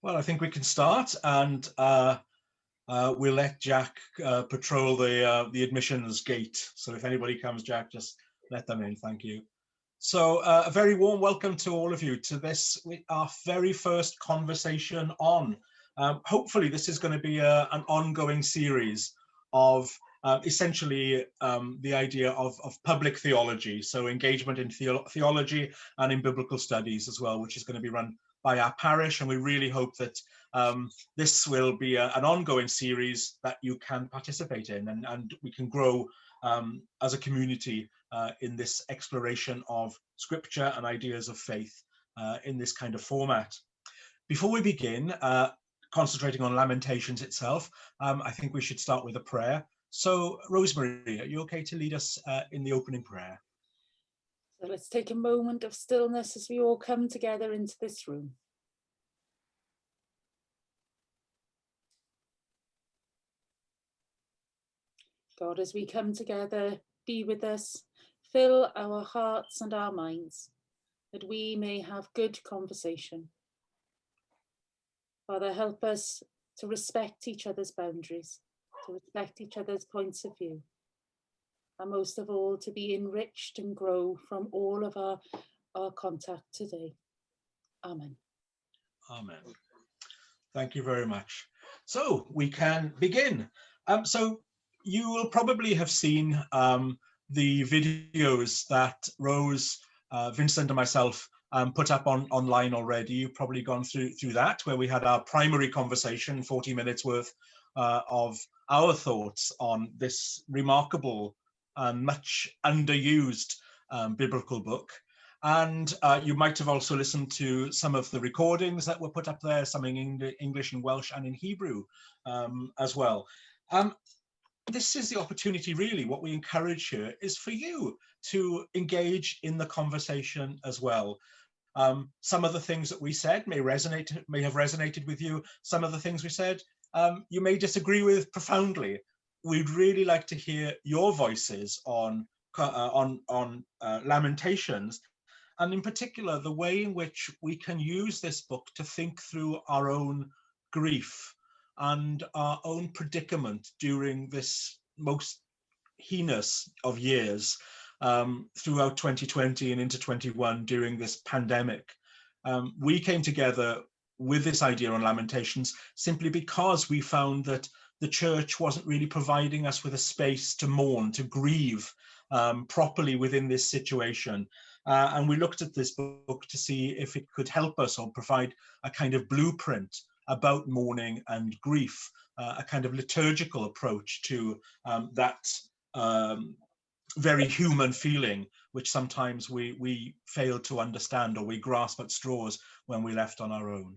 Well, I think we can start, and we'll let Jack patrol the admissions gate. So if anybody comes, Jack, just let them in. Thank you. So a very warm welcome to all of you to this, our very first conversation on. Hopefully this is going to be an ongoing series of essentially the idea of public theology, so engagement in theology and in biblical studies as well, which is going to be run by our parish, and we really hope that this will be an ongoing series that you can participate in, and we can grow as a community in this exploration of scripture and ideas of faith in this kind of format. Before we begin, concentrating on Lamentations itself, I think we should start with a prayer. So, Rosemary, are you okay to lead us in the opening prayer? So let's take a moment of stillness as we all come together into this room. God, as we come together, be with us, fill our hearts and our minds, that we may have good conversation. Father, help us to respect each other's boundaries, to respect each other's points of view, and most of all, to be enriched and grow from all of our contact today. Amen. Amen. Thank you very much. So we can begin. So you will probably have seen the videos that Rose, Vincent and myself put up online already. You've probably gone through that, where we had our primary conversation, 40 minutes worth of our thoughts on this remarkable and much underused biblical book. And you might have also listened to some of the recordings that were put up there, some in English and Welsh and in Hebrew as well. This is the opportunity, really. What we encourage here is for you to engage in the conversation as well. Some of the things that we said may have resonated with you. Some of the things we said you may disagree with profoundly. We'd really like to hear your voices on Lamentations, and in particular the way in which we can use this book to think through our own grief and our own predicament during this most heinous of years, throughout 2020 and into 21 during this pandemic. We came together with this idea on Lamentations simply because we found that the church wasn't really providing us with a space to mourn, to grieve properly within this situation. And we looked at this book to see if it could help us or provide a kind of blueprint about mourning and grief, a kind of liturgical approach to that very human feeling, which sometimes we fail to understand, or we grasp at straws when we're left on our own.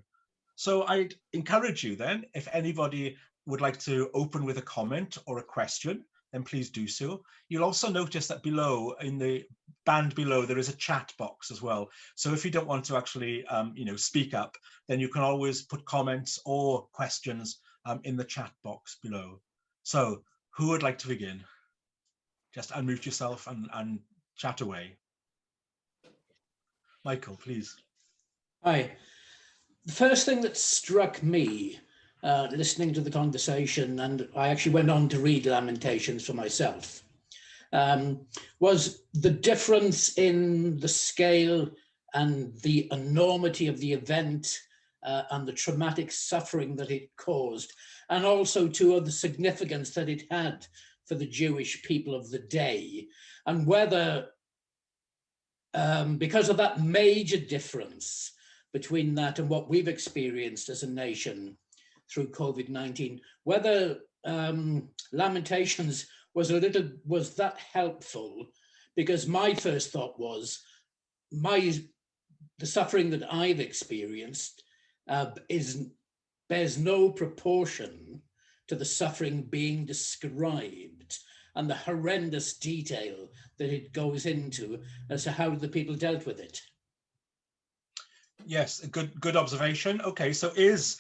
So I'd encourage you then, if anybody would like to open with a comment or a question, then please do so. You'll also notice that below, in the band below, there is a chat box as well. So if you don't want to actually speak up, then you can always put comments or questions in the chat box below. So who would like to begin? Just unmute yourself and chat away. Michael, please. Hi. The first thing that struck me listening to the conversation, and I actually went on to read Lamentations for myself, was the difference in the scale and the enormity of the event and the traumatic suffering that it caused, and also to the significance that it had for the Jewish people of the day, and whether, because of that major difference between that and what we've experienced as a nation through COVID-19, whether Lamentations was that helpful, because my first thought was the suffering that I've experienced bears no proportion to the suffering being described and the horrendous detail that it goes into as to how the people dealt with it. Yes, a good observation. Okay, so is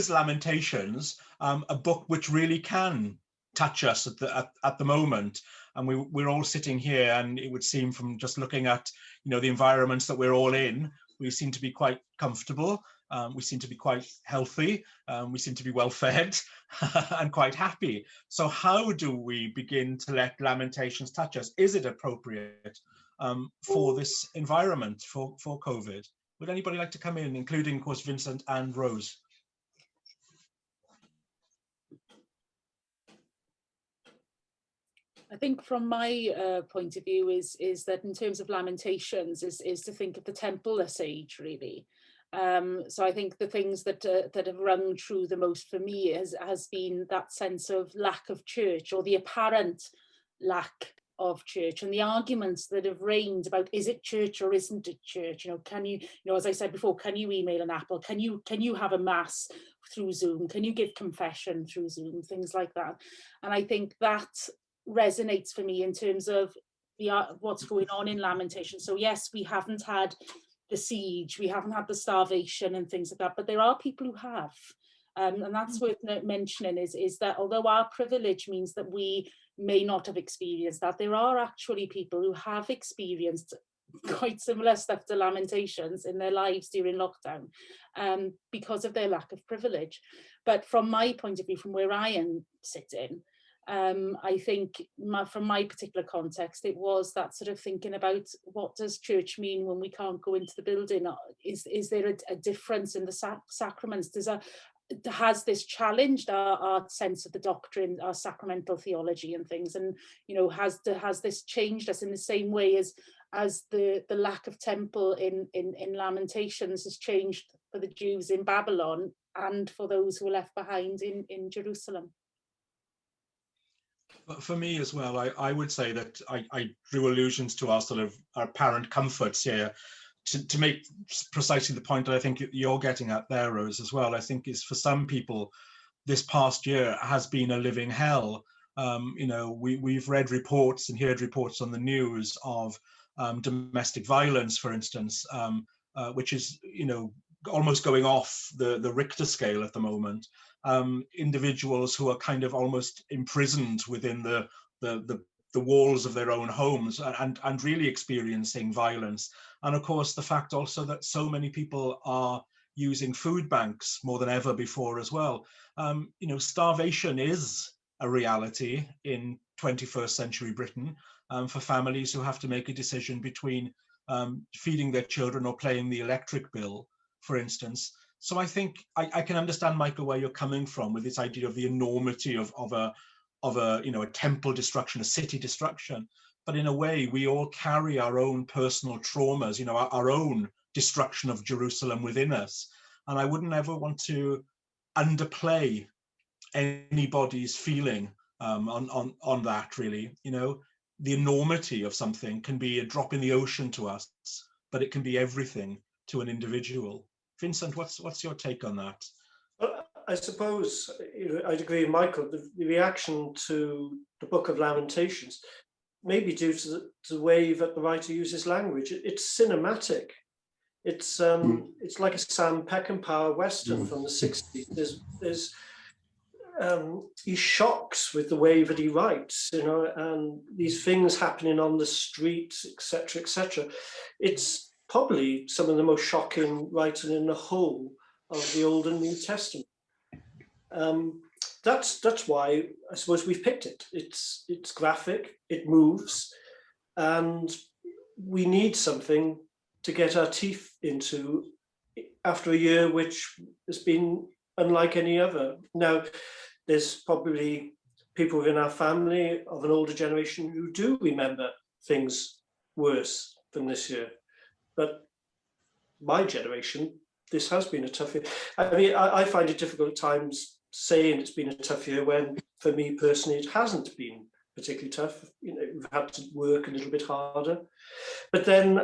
Lamentations a book which really can touch us at the moment? And we're all sitting here, and it would seem from just looking at the environments that we're all in, we seem to be quite comfortable. We seem to be quite healthy. We seem to be well fed and quite happy. So how do we begin to let Lamentations touch us? Is it appropriate for this environment, for COVID? Would anybody like to come in, including, of course, Vincent and Rose? I think from my point of view is that in terms of Lamentations is to think of the templeless age, really. So I think the things that have rung true the most for me has been that sense of lack of church, or the apparent lack of church, and the arguments that have reigned about, is it church or isn't it church? Can you, as I said before, can you email an apple? Can you have a mass through Zoom? Can you give confession through Zoom? Things like that. And I think that resonates for me in terms of what's going on in Lamentations. So yes, we haven't had the siege, we haven't had the starvation and things like that, but there are people who have, and that's worth mentioning is that although our privilege means that we may not have experienced that, there are actually people who have experienced quite similar stuff to Lamentations in their lives during lockdown, because of their lack of privilege. But from my point of view, from where I am sitting, I think from my particular context, it was that sort of thinking about, what does church mean when we can't go into the building? Is there a difference in the sacraments? Has this challenged our sense of the doctrine, our sacramental theology and things? And has this changed us in the same way as the lack of temple in Lamentations has changed for the Jews in Babylon and for those who were left behind in Jerusalem? For me as well, I would say that I drew allusions to our apparent comforts here to make precisely the point that I think you're getting at there, Rose, as well. I think is, for some people, this past year has been a living hell. We've read reports and heard reports on the news of domestic violence, for instance, which is, almost going off the Richter scale at the moment. Individuals who are kind of almost imprisoned within the walls of their own homes and really experiencing violence. And of course, the fact also that so many people are using food banks more than ever before as well. Starvation is a reality in 21st century Britain for families who have to make a decision between feeding their children or paying the electric bill, for instance. So I think I can understand, Michael, where you're coming from with this idea of the enormity of a temple destruction, a city destruction. But in a way, we all carry our own personal traumas, our own destruction of Jerusalem within us. And I wouldn't ever want to underplay anybody's feeling on that, really. The enormity of something can be a drop in the ocean to us, but it can be everything to an individual. Vincent, what's your take on that? Well, I suppose I'd agree with Michael. The reaction to the Book of Lamentations may be due to the way that the writer uses language. It's cinematic. It's like a Sam Peckinpah Western from the 60s. He shocks with the way that he writes, and these things happening on the street, etc., etc. It's probably some of the most shocking writing in the whole of the Old and New Testament. That's why I suppose we've picked it. It's graphic, it moves, and we need something to get our teeth into after a year which has been unlike any other. Now, there's probably people within our family of an older generation who do remember things worse than this year. But my generation, this has been a tough year. I mean, I find it difficult at times saying it's been a tough year when, for me personally, it hasn't been particularly tough. We've had to work a little bit harder. But then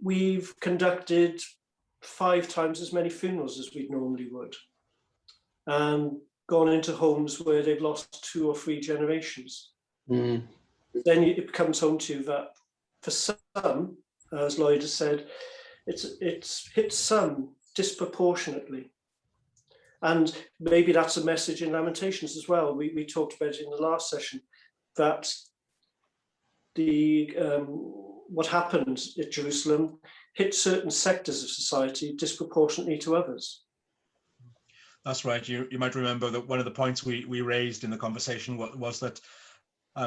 we've conducted 5 times as many funerals as we normally would, and gone into homes where they've lost 2 or 3 generations. Then it comes home to you that for some, as Lloyd has said, it's hit some disproportionately. And maybe that's a message in Lamentations as well. We talked about it in the last session, that what happened at Jerusalem hit certain sectors of society disproportionately to others. That's right. You might remember that one of the points we raised in the conversation was that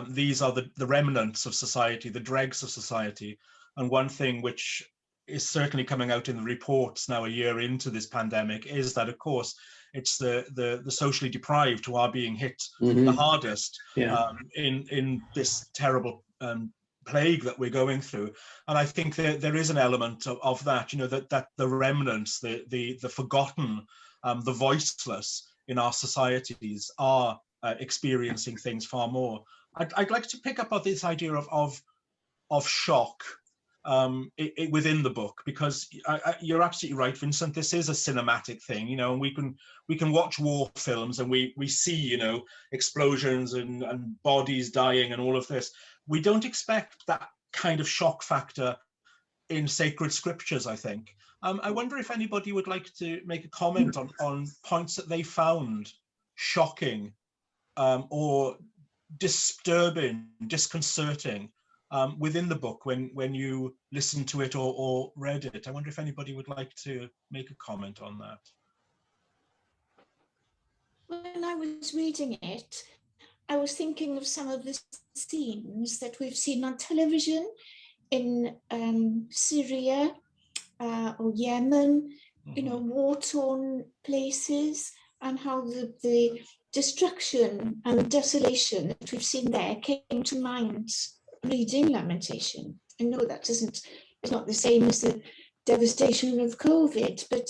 these are the remnants of society, the dregs of society. And one thing which is certainly coming out in the reports now a year into this pandemic is that, of course, it's the socially deprived who are being hit the hardest in this terrible plague that we're going through. And I think there is an element of that, you know, that the remnants, the forgotten, the voiceless in our societies are experiencing things far more. I'd like to pick up on this idea of shock within the book, because you're absolutely right, Vincent. This is a cinematic thing, you know, and we can watch war films and we see, you know, explosions and bodies dying and all of this. We don't expect that kind of shock factor in sacred scriptures, I think. I wonder if anybody would like to make a comment on points that they found shocking or disturbing, disconcerting within the book when you listened to it or read it. I wonder if anybody would like to make a comment on that. When I was reading it, I was thinking of some of the scenes that we've seen on television in Syria or Yemen, you know, war-torn places, and how the destruction and desolation that we've seen there came to mind reading Lamentation. I know that it's not the same as the devastation of COVID, but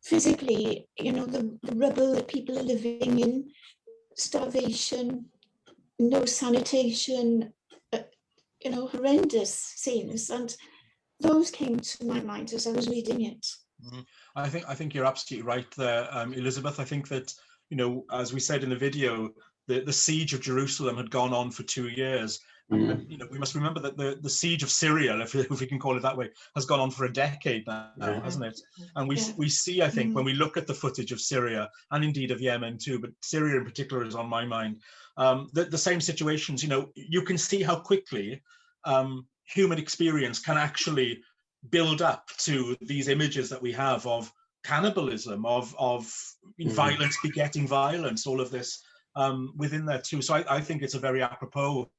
physically, you know, the rubble that people are living in, starvation, no sanitation, you know, horrendous scenes. And those came to my mind as I was reading it. I think you're absolutely right there, Elizabeth. I think that, you know, as we said in the video, the siege of Jerusalem had gone on for 2 years. And you know, we must remember that the siege of Syria, if we can call it that way, has gone on for a decade now, hasn't it? And we see, I think, when we look at the footage of Syria, and indeed of Yemen too, but Syria in particular is on my mind, the same situations, you know, you can see how quickly human experience can actually build up to these images that we have of cannibalism, of violence begetting violence, all of this within there too. So I think it's a very apropos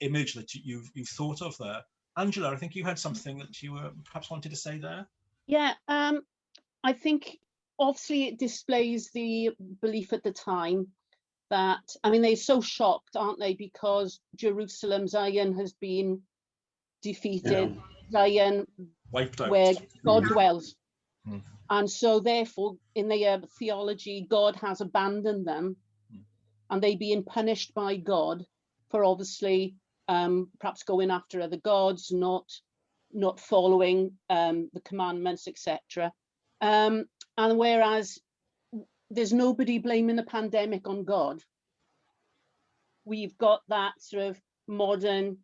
image that you've thought of there. Angela, I think you had something that you perhaps wanted to say there. Yeah, I think obviously it displays the belief at the time that, I mean, they're so shocked, aren't they, because Jerusalem, Zion has been defeated, Zion, wiped out, where God dwells. And so therefore, in their theology, God has abandoned them, and they being punished by God for obviously perhaps going after other gods, not following the commandments, etc. And whereas there's nobody blaming the pandemic on God, we've got that sort of modern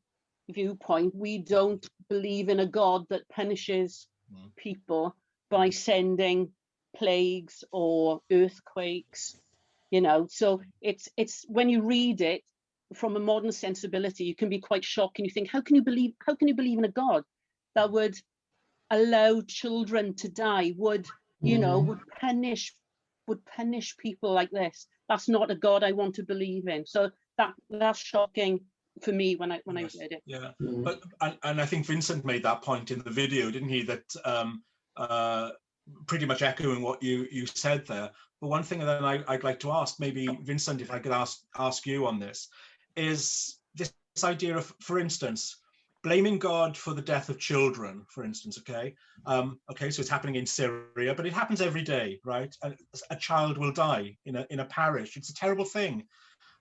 viewpoint. We don't believe in a God that punishes people by sending plagues or earthquakes, you know. So it's when you read it from a modern sensibility, you can be quite shocked, and you think, how can you believe in a God that would allow children to die, would, you know, would punish people like this? That's not a God I want to believe in. So that's shocking for me when I read it. Yeah, but and I think Vincent made that point in the video, didn't he? That pretty much echoing what you said there. But one thing that I'd like to ask, maybe Vincent, if I could ask you on this, is this idea of, for instance, blaming God for the death of children, for instance. Okay, so it's happening in Syria, but it happens every day, right? A child will die in a parish. It's a terrible thing,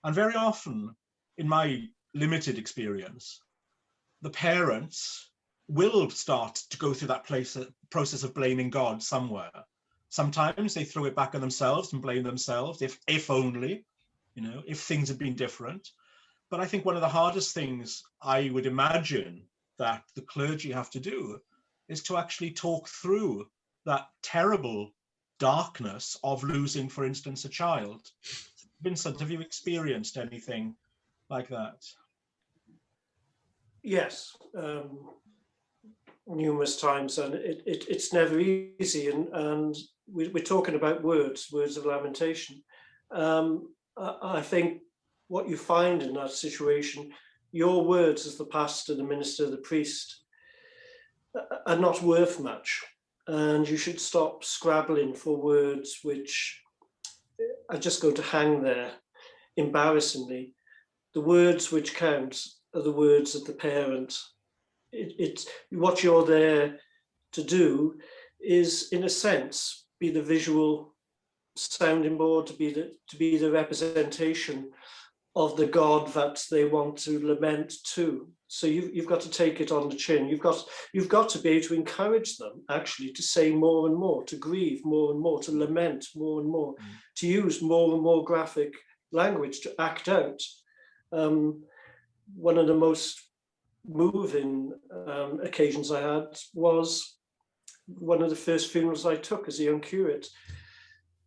and very often, in my limited experience, the parents will start to go through that process of blaming God somewhere. Sometimes they throw it back on themselves and blame themselves, if only, you know, if things had been different. But I think one of the hardest things I would imagine that the clergy have to do is to actually talk through that terrible darkness of losing, for instance, a child. Vincent, have you experienced anything like that? Yes. numerous times, and it's never easy. And we're talking about words of lamentation. I think what you find in that situation, your words as the pastor, the minister, the priest, are not worth much. And you should stop scrabbling for words which are just going to hang there embarrassingly. The words which count are the words of the parent. It's what you're there to do is, in a sense, be the visual sounding board, to be the representation of the God that they want to lament to. So you've got to take it on the chin. You've got to be able to encourage them actually to say more and more, to grieve more and more, to lament more and more, to use more and more graphic language, to act out. One of the most moving occasions I had was one of the first funerals I took as a young curate.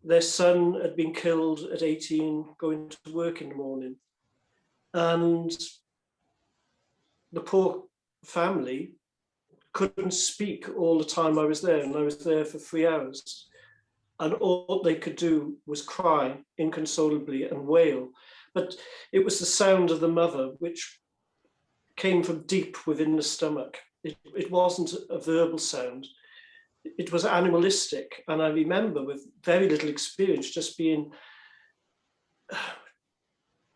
Their son had been killed at 18, going to work in the morning. And the poor family couldn't speak all the time I was there, and I was there for 3 hours. And all they could do was cry inconsolably and wail. But it was the sound of the mother, which came from deep within the stomach. It wasn't a verbal sound. It was animalistic. And I remember, with very little experience, just being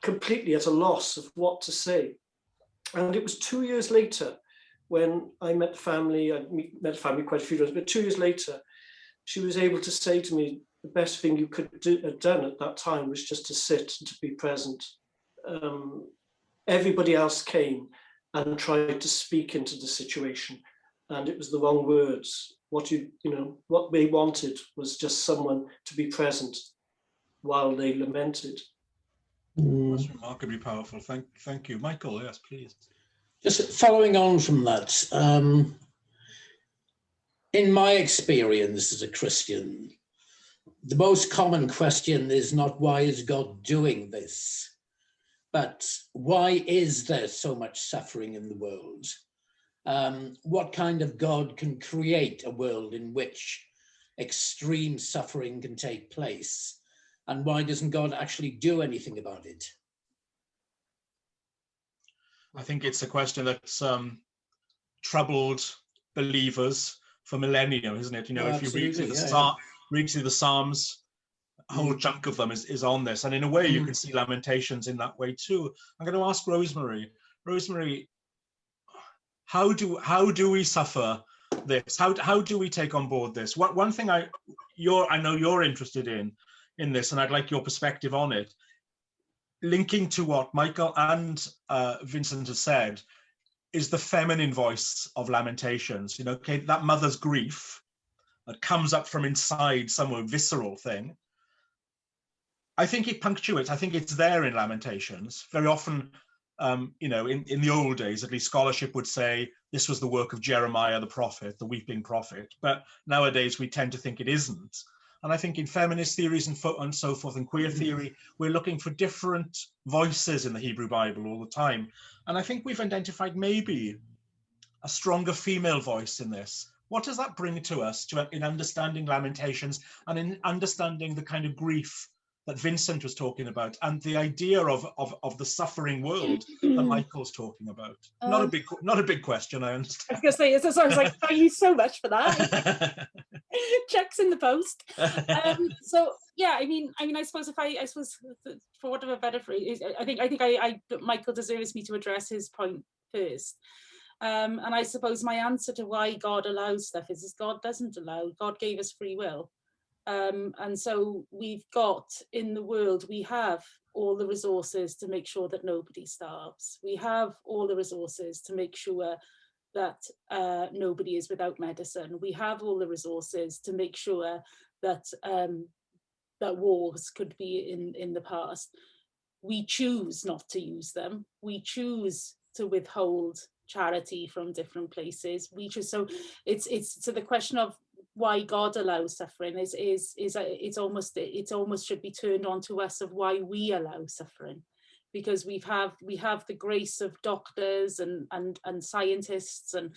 completely at a loss of what to say. And it was 2 years later when I met the family. I met the family quite a few times, but 2 years later, she was able to say to me, the best thing you could have done at that time was just to sit and to be present. Everybody else came and tried to speak into the situation, and it was the wrong words. What they wanted was just someone to be present while they lamented. That's remarkably powerful. Thank you, Michael. Yes, please. Just following on from that, in my experience as a Christian, the most common question is not why is God doing this, but why is there so much suffering in the world? What kind of God can create a world in which extreme suffering can take place? And why doesn't God actually do anything about it? I think it's a question that's troubled believers for millennia, isn't it? If you read through the Psalms, a whole chunk of them is on this. And in a way, you can see Lamentations in that way too. I'm going to ask Rosemary. Rosemary, how do we suffer this? How do we take on board this? One thing I know you're interested in this, and I'd like your perspective on it, linking to what Michael and Vincent has said, is the feminine voice of Lamentations. That mother's grief that comes up from inside, some visceral thing. I think it punctuates. I think it's there in Lamentations. Very often, in the old days, at least, scholarship would say this was the work of Jeremiah the prophet, the weeping prophet. But nowadays, we tend to think it isn't. And I think in feminist theories and so forth, and queer theory, we're looking for different voices in the Hebrew Bible all the time. And I think we've identified maybe a stronger female voice in this. What does that bring to us in understanding Lamentations and in understanding the kind of grief that Vincent was talking about, and the idea of the suffering world that Michael's talking about? Not a big question, I understand. I was going to say, so I was like, thank you so much for that. Checks in the post. So yeah, I suppose for whatever better phrase, I think Michael deserves me to address his point first. And I suppose my answer to why God allows stuff is God doesn't allow. God gave us free will. And so we've got in the world, we have all the resources to make sure that nobody starves. We have all the resources to make sure that nobody is without medicine. We have all the resources to make sure that that wars could be in the past. We choose not to use them. We choose to withhold charity from different places. So the question of why God allows suffering it's almost should be turned on to us of why we allow suffering, because we have the grace of doctors and scientists and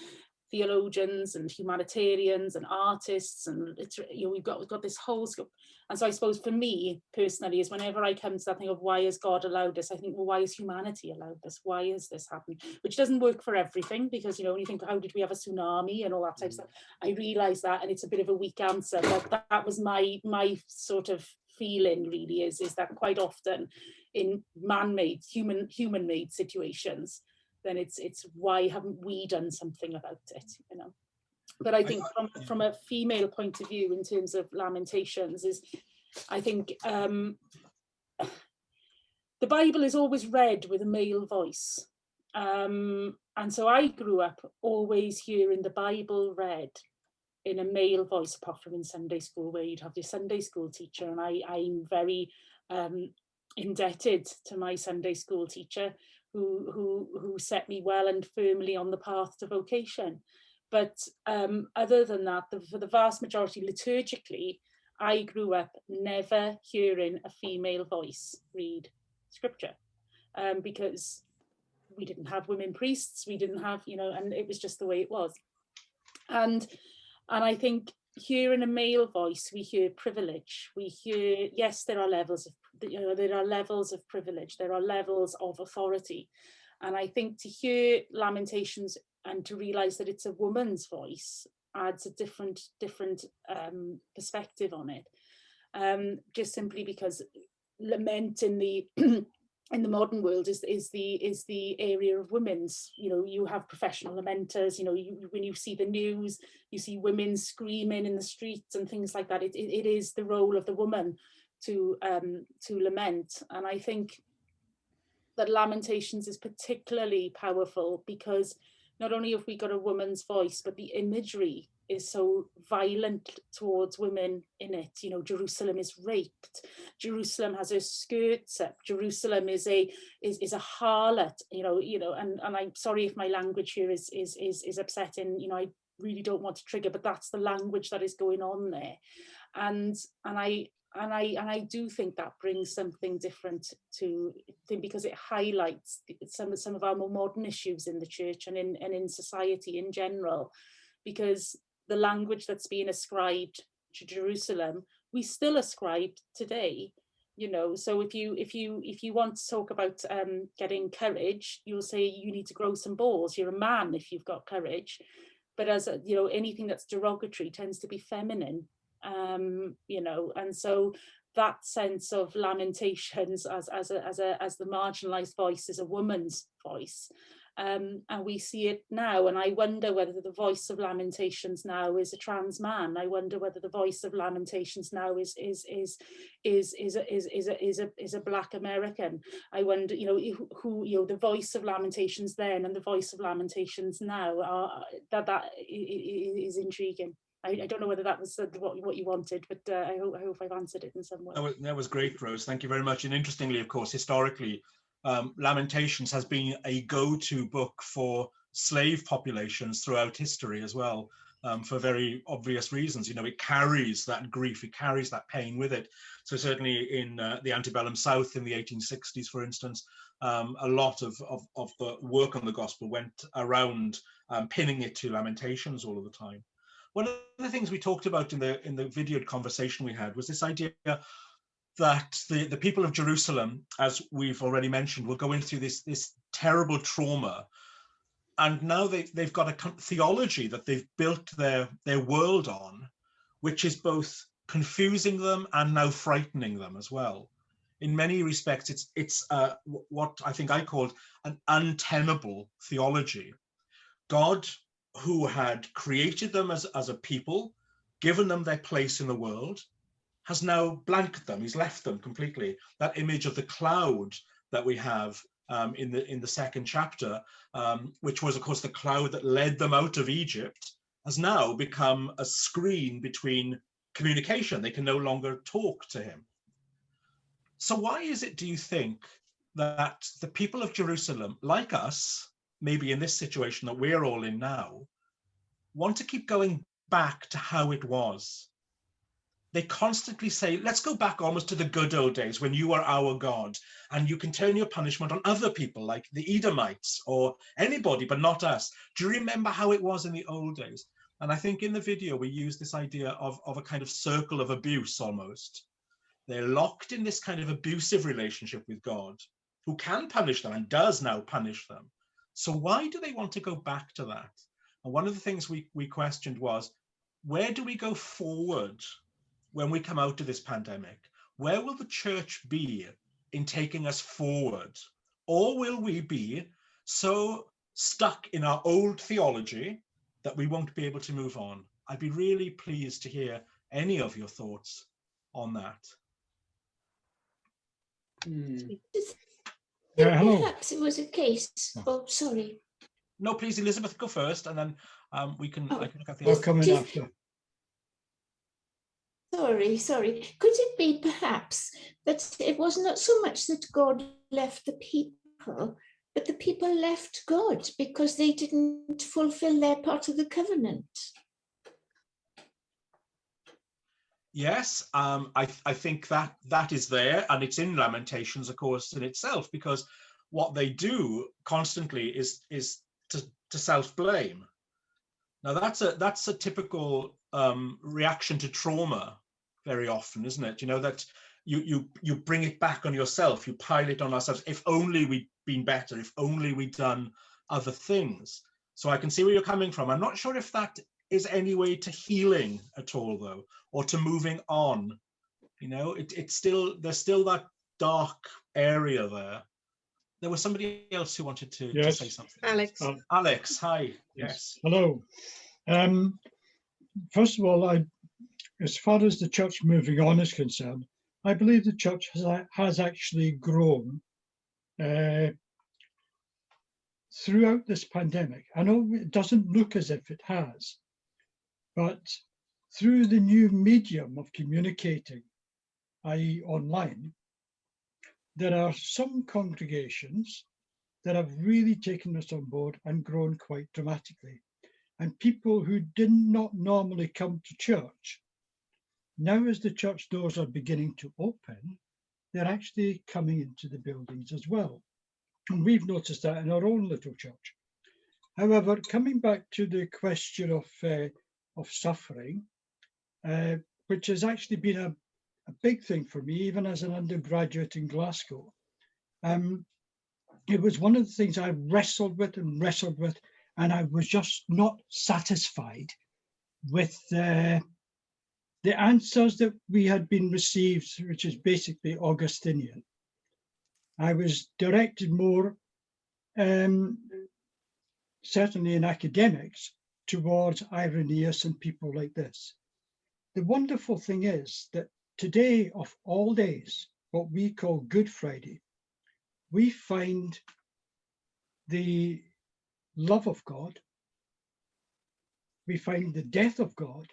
theologians and humanitarians and artists, and it's, you know, we've got this whole scope. And so I suppose for me personally is whenever I come to that thing of why has God allowed this, I think, well, why has humanity allowed this? Why has this happened? Which doesn't work for everything, because, you know, when you think, how did we have a tsunami and all that type of stuff, I realise that, and it's a bit of a weak answer, but that was my sort of feeling really, is that quite often in man-made, human-made situations, then it's why haven't we done something about it, you know? But I think from a female point of view, in terms of Lamentations, is I think the Bible is always read with a male voice. And so I grew up always hearing the Bible read in a male voice, apart from in Sunday school, where you'd have your Sunday school teacher. And I'm very indebted to my Sunday school teacher, who set me well and firmly on the path to vocation. But other than that, for the vast majority, liturgically, I grew up never hearing a female voice read scripture, because we didn't have women priests, we didn't have, you know, and it was just the way it was. And I think hearing a male voice, we hear privilege. We hear, yes, there are levels of, you know, there are levels of privilege, there are levels of authority. And I think to hear Lamentations and to realise that it's a woman's voice adds a different perspective on it. Just simply because lament in the in the modern world is the area of women's. You know, you have professional lamenters. You know, when you see the news, you see women screaming in the streets and things like that. It is the role of the woman to lament, and I think that Lamentations is particularly powerful because not only have we got a woman's voice, but the imagery is so violent towards women in it. You know, Jerusalem is raped. Jerusalem has her skirts up. Jerusalem is a harlot. You know, and I'm sorry if my language here is upsetting. You know, I really don't want to trigger, but that's the language that is going on there, and I do think that brings something different to it, because it highlights some of our more modern issues in the church and in society in general, because the language that's being ascribed to Jerusalem, we still ascribe today. You know, so if you want to talk about getting courage, you'll say you need to grow some balls. You're a man if you've got courage, but as you know, anything that's derogatory tends to be feminine. You know, and so that sense of Lamentations as the marginalized voice is a woman's voice, and we see it now. And I wonder whether the voice of Lamentations now is a trans man. I wonder whether the voice of Lamentations now is a Black American. I wonder, you know, who, you know, the voice of Lamentations then and the voice of Lamentations now are, that is intriguing. I don't know whether that was what you wanted, but I hope I've answered it in some way. That was great, Rose. Thank you very much. And interestingly, of course, historically, Lamentations has been a go-to book for slave populations throughout history as well, for very obvious reasons. You know, it carries that grief, it carries that pain with it. So certainly in the antebellum South in the 1860s, for instance, a lot of the work on the gospel went around pinning it to Lamentations all of the time. One of the things we talked about in the videoed conversation we had was this idea that the people of Jerusalem, as we've already mentioned, were going through this terrible trauma, and now they've got a theology that they've built their world on, which is both confusing them and now frightening them as well. In many respects, it's what I think I called an untenable theology. God, who had created them as a people, given them their place in the world, has now blanked them. He's left them completely. That image of the cloud that we have in the second chapter, which was, of course, the cloud that led them out of Egypt, has now become a screen between communication. They can no longer talk to him. So why is it, do you think, that the people of Jerusalem, like us, maybe in this situation that we're all in now, want to keep going back to how it was? they constantly say, let's go back almost to the good old days when you were our God, and you can turn your punishment on other people like the Edomites or anybody, but not us. Do you remember how it was in the old days? And I think in the video, we use this idea of a kind of circle of abuse almost. They're locked in this kind of abusive relationship with God, who can punish them and does now punish them. So why do they want to go back to that? And one of the things we questioned was, where do we go forward when we come out of this pandemic? Where will the church be in taking us forward? Or will we be so stuck in our old theology that we won't be able to move on? I'd be really pleased to hear any of your thoughts on that. Hello. Perhaps it was a case. Oh, sorry. No, please, Elizabeth, go first, and then I can look at the I'll other. come in after. Sorry. Could it be perhaps that it was not so much that God left the people, but the people left God because they didn't fulfill their part of the covenant? Yes, I think that is there, and it's in Lamentations, of course, in itself, because what they do constantly is to self-blame. Now that's a typical reaction to trauma very often, isn't it? You know, that you bring it back on yourself, you pile it on ourselves. If only we'd been better, if only we'd done other things. So I can see where you're coming from. I'm not sure if that is any way to healing at all, though, or to moving on. You know, there's still that dark area there. There was somebody else who wanted to say something. Alex. Alex, hi. Yes. Hello. First of all, as far as the church moving on is concerned, I believe the church has actually grown throughout this pandemic. I know it doesn't look as if it has, but through the new medium of communicating, i.e. online, there are some congregations that have really taken this on board and grown quite dramatically. And people who did not normally come to church, now as the church doors are beginning to open, they're actually coming into the buildings as well. And we've noticed that in our own little church. However, coming back to the question of suffering, which has actually been a big thing for me, even as an undergraduate in Glasgow. It was one of the things I wrestled with, and I was just not satisfied with the answers that we had been received, which is basically Augustinian. I was directed more, certainly in academics, towards Irenaeus and people like this. The wonderful thing is that today, of all days, what we call Good Friday, we find the love of God, we find the death of God,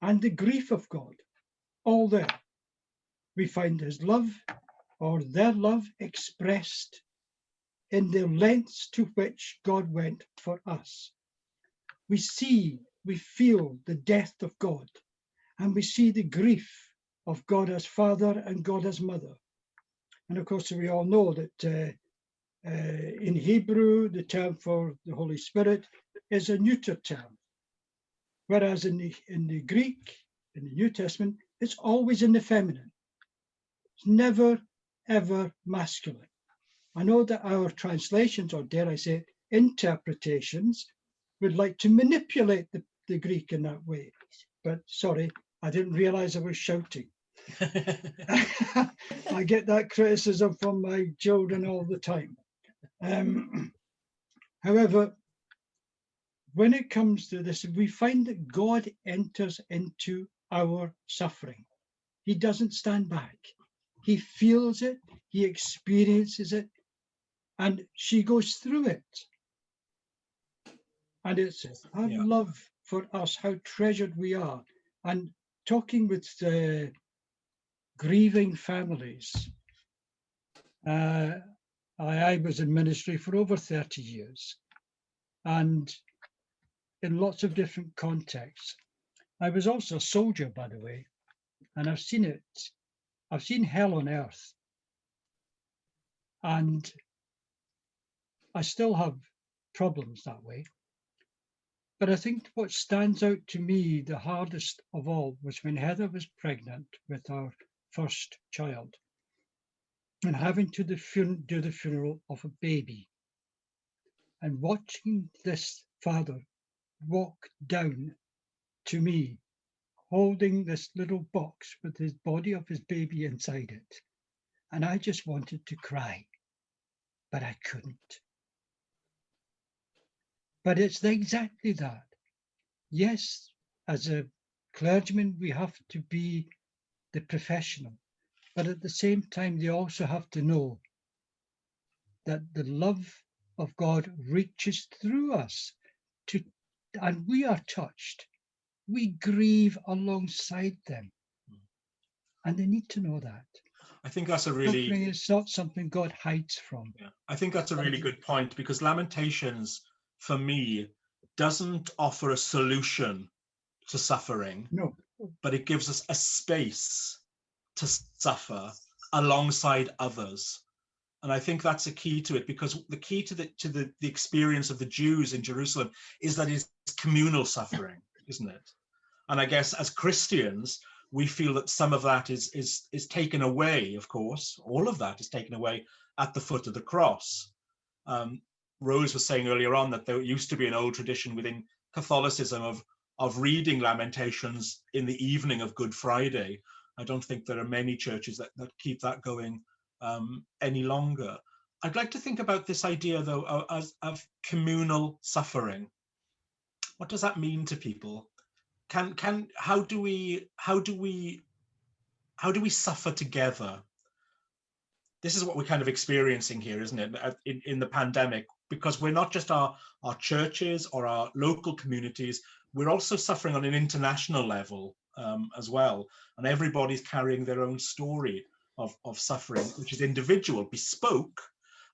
and the grief of God, all there. We find his love, or their love, expressed in the lengths to which God went for us. We feel the death of God, and we see the grief of God as Father and God as Mother. And of course, we all know that in Hebrew, the term for the Holy Spirit is a neuter term. Whereas in the Greek, in the New Testament, it's always in the feminine. It's never, ever masculine. I know that our translations, or dare I say, interpretations, would like to manipulate the Greek in that way. But sorry, I didn't realize I was shouting. I get that criticism from my children all the time. However, when it comes to this, we find that God enters into our suffering. He doesn't stand back. He feels it, he experiences it, and she goes through it. And it's her love for us, how treasured we are. And talking with grieving families, I was in ministry for over 30 years, and in lots of different contexts. I was also a soldier, by the way, and I've seen it. I've seen hell on earth, and I still have problems that way. But I think what stands out to me the hardest of all was when Heather was pregnant with our first child and having to do the funeral of a baby, and watching this father walk down to me holding this little box with his body of his baby inside it. And I just wanted to cry, but I couldn't. But it's exactly that. Yes, as a clergyman, we have to be the professional, but at the same time, they also have to know that the love of God reaches through us and we are touched. We grieve alongside them. And they need to know that. I think that's a really... Suffering is not something God hides from. Yeah, I think that's a really good point, because Lamentations, for me, doesn't offer a solution to suffering. No. But it gives us a space to suffer alongside others. And I think that's a key to it, because the key to the experience of the Jews in Jerusalem is that it's communal suffering, isn't it? And I guess as Christians, we feel that some of that is taken away, of course. All of that is taken away at the foot of the cross. Rose was saying earlier on that there used to be an old tradition within Catholicism of reading Lamentations in the evening of Good Friday. I don't think there are many churches that keep that going any longer. I'd like to think about this idea, though, of communal suffering. What does that mean to people? How do we suffer together? This is what we're kind of experiencing here, isn't it, in the pandemic, because we're not just our churches or our local communities, we're also suffering on an international level as well. And everybody's carrying their own story of suffering, which is individual, bespoke,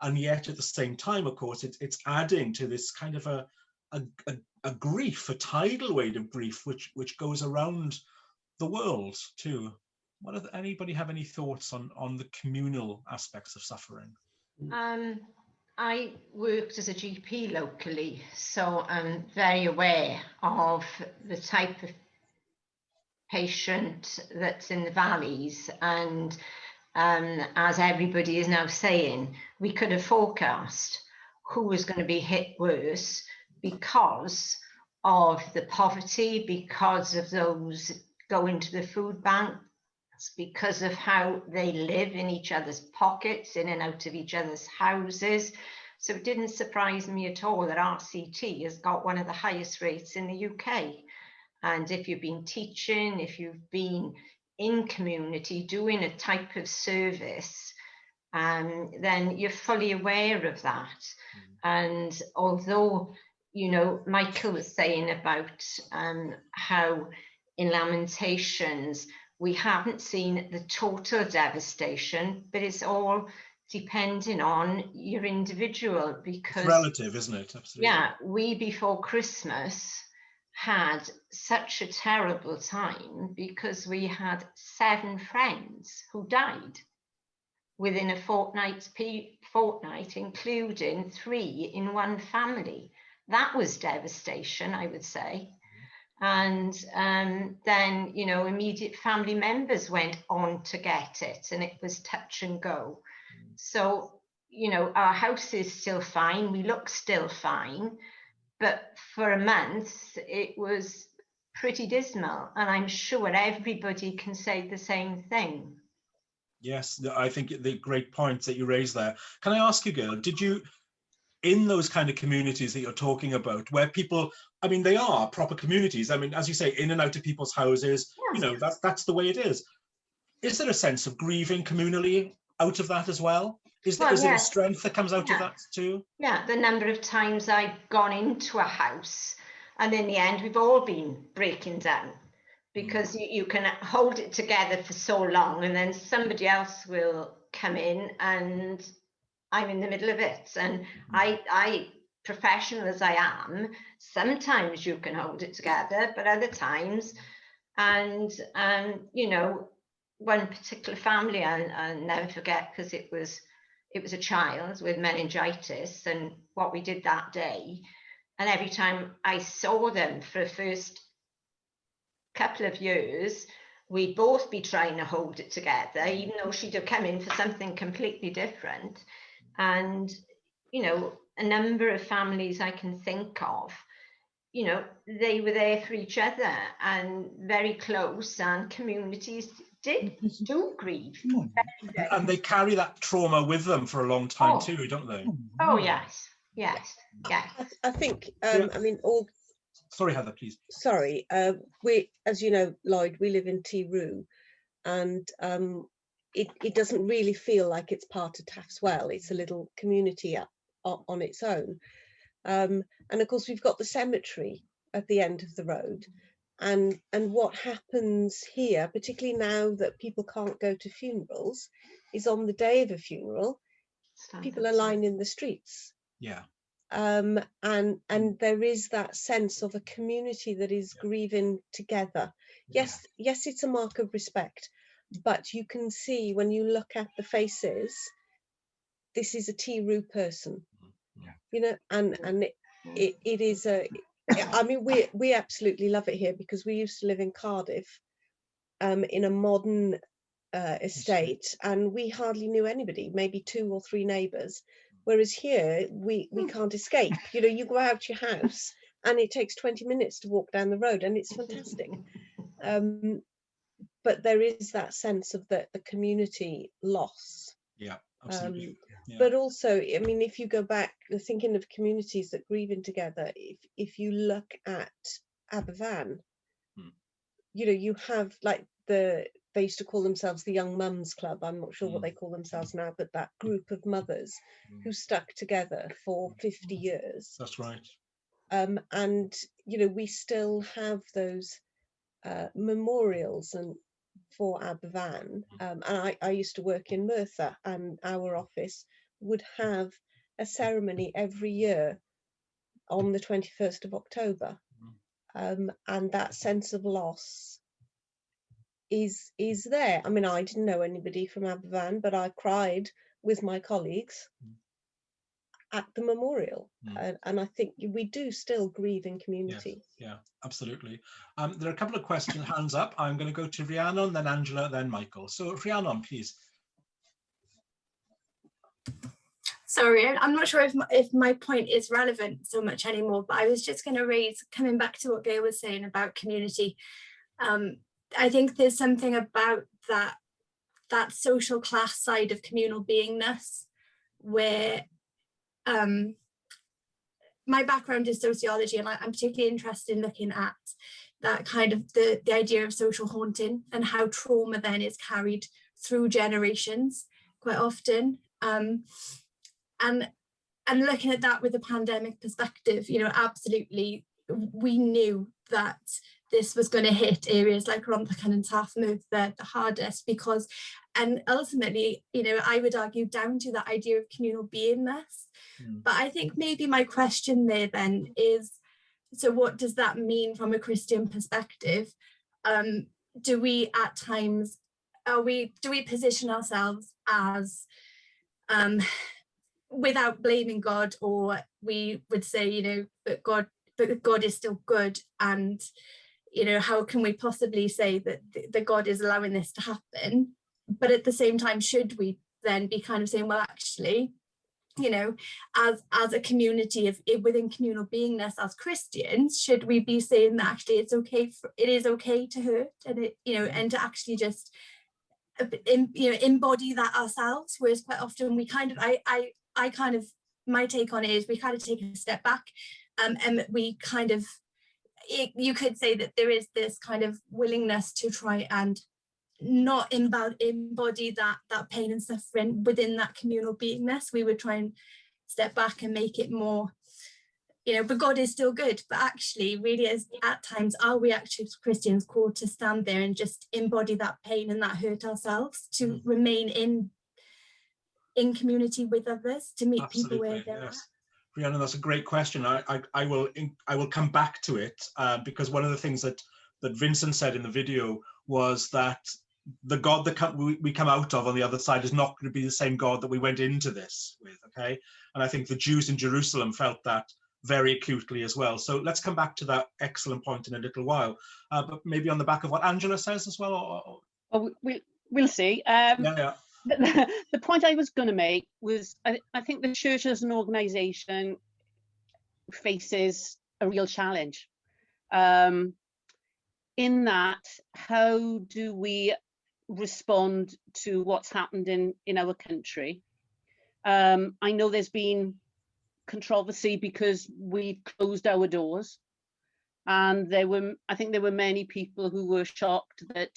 and yet at the same time, of course, it's adding to this kind of a grief, a tidal wave of grief, which goes around the world too. Anybody have any thoughts on the communal aspects of suffering? I worked as a GP locally, so I'm very aware of the type of patient that's in the valleys. And as everybody is now saying, we could have forecast who was going to be hit worse because of the poverty, because of those going to the food bank, because of how they live in each other's pockets, in and out of each other's houses. So it didn't surprise me at all that RCT has got one of the highest rates in the UK. And if you've been teaching, if you've been in community doing a type of service, then you're fully aware of that. And although, you know, Michael was saying about how in Lamentations, we haven't seen the total devastation, but it's all depending on your individual, because it's relative, isn't it? Absolutely. Yeah, we before Christmas had such a terrible time because we had 7 friends who died within a fortnight, including 3 in one family. That was devastation, I would say. And then, you know, immediate family members went on to get it, and it was touch and go. So, you know, our house is still fine, we look still fine, but for a month it was pretty dismal, and I'm sure everybody can say the same thing. Yes, I think the great points that you raised there. Can I ask you, Gail, did you, in those kind of communities that you're talking about, where people, I mean, they are proper communities, I mean, as you say, in and out of people's houses, you know, that's the way it is. Is there a sense of grieving communally out of that as well? Is there a strength that comes out of that too? Yeah, the number of times I've gone into a house and in the end we've all been breaking down, because you can hold it together for so long and then somebody else will come in and I'm in the middle of it. And I, professional as I am, sometimes you can hold it together, but other times, and you know, one particular family I'll never forget, because it was a child with meningitis, and what we did that day. And every time I saw them for the first couple of years, we'd both be trying to hold it together, even though she'd have come in for something completely different. And, you know, a number of families I can think of, you know, they were there for each other and very close, and communities do grieve. And they carry that trauma with them for a long time too, don't they? Oh, yes, yes, yes. I think, I mean, all... Sorry, Heather, please. Sorry, we, as you know, Lloyd, we live in T-Roo, and it doesn't really feel like it's part of Taffswell. It's a little community on its own. And of course, we've got the cemetery at the end of the road. And what happens here, particularly now that people can't go to funerals, is on the day of a funeral, people are lying in the streets. Yeah. And there is that sense of a community that is grieving together. Yes, yes, it's a mark of respect, but you can see when you look at the faces, this is a T-Roo person, you know, and it is a, I mean, we absolutely love it here, because we used to live in Cardiff, in a modern estate, and we hardly knew anybody, maybe 2 or 3 neighbours. Whereas here, we can't escape. You know, you go out your house and it takes 20 minutes to walk down the road, and it's fantastic. But there is that sense of the community loss. Yeah, absolutely. Yeah. But also, I mean, if you go back, thinking of communities that grieving together, if you look at Aberfan, you know, you have like they used to call themselves the Young Mums Club. I'm not sure what they call themselves now, but that group of mothers who stuck together for 50 years. That's right. And, you know, we still have those memorials and for Aberfan. And I used to work in Merthyr, and our office would have a ceremony every year on the 21st of October. And that sense of loss is there. I mean, I didn't know anybody from Aberfan, but I cried with my colleagues at the memorial. And I think we do still grieve in community. Yes, yeah, absolutely. There are a couple of questions, hands up. I'm going to go to Rhiannon, then Angela, then Michael. So Rhiannon, please. Sorry, I'm not sure if my point is relevant so much anymore, but I was just going to raise, coming back to what Gail was saying about community. I think there's something about that social class side of communal beingness, where my background is sociology, and I'm particularly interested in looking at that kind of the idea of social haunting and how trauma then is carried through generations quite often. And looking at that with a pandemic perspective, you know, absolutely, we knew that this was going to hit areas like Rhondda and Taffmouth the hardest, because, and ultimately, you know, I would argue down to that idea of communal beingness. But I think maybe my question there then is, so what does that mean from a Christian perspective? Do we at times, do we position ourselves as, without blaming God, or we would say, you know, but God is still good, and, you know, how can we possibly say that God is allowing this to happen? But at the same time, should we then be kind of saying, well, actually, you know, as a community within communal beingness as Christians, should we be saying that actually it is okay to hurt, and it, you know, and to actually just you know, embody that ourselves? Whereas quite often we kind of, I kind of, my take on it is we kind of take a step back, and we kind of, you could say that there is this kind of willingness to try and not embody that pain and suffering within that communal beingness. We would try and step back and make it more, you know, but God is still good. But actually, really, as at times, are we actually Christians called to stand there and just embody that pain and that hurt ourselves, to remain in community with others, to meet people where they're at? Rhiannon, that's a great question. I will come back to it, because one of the things that Vincent said in the video was that the God that we come out of on the other side is not going to be the same God that we went into this with, okay? And I think the Jews in Jerusalem felt that very acutely as well. So let's come back to that excellent point in a little while, but maybe on the back of what Angela says as well. Oh, we'll see. Yeah. The point I was going to make was I think the church as an organisation faces a real challenge. In that, how do we respond to what's happened in our country? I know there's been controversy because we closed our doors, and I think there were many people who were shocked that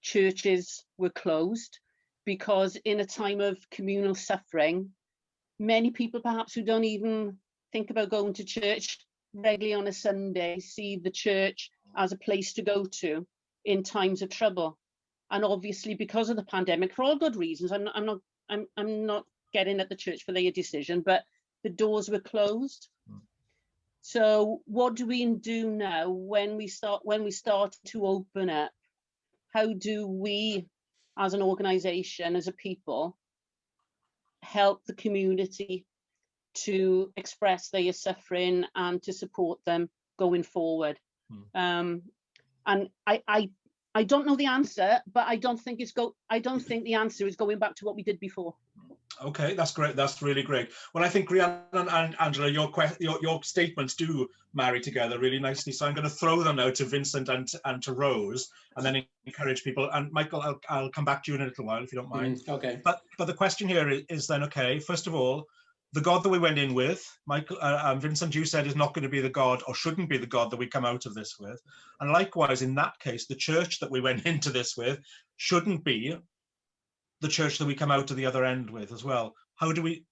churches were closed, because in a time of communal suffering, many people perhaps who don't even think about going to church regularly on a Sunday see the church as a place to go to in times of trouble. And obviously, because of the pandemic, for all good reasons, I'm not getting at the church for their decision, but the doors were closed. So what do we do now when we start to open up? How do we, as an organisation, as a people, help the community to express their suffering and to support them going forward? And I don't know the answer, but I don't think the answer is going back to what we did before. Okay, that's great. That's really great. Well, I think Rhiannon and Angela, your statements do marry together really nicely. So I'm going to throw them now to Vincent and to Rose, and then encourage people. And Michael, I'll come back to you in a little while if you don't mind. Okay. But the question here is then, okay, first of all, the God that we went in with, Michael, Vincent, you said is not going to be the God, or shouldn't be the God, that we come out of this with. And likewise, in that case, the church that we went into this with shouldn't be the church that we come out to the other end with as well. How do we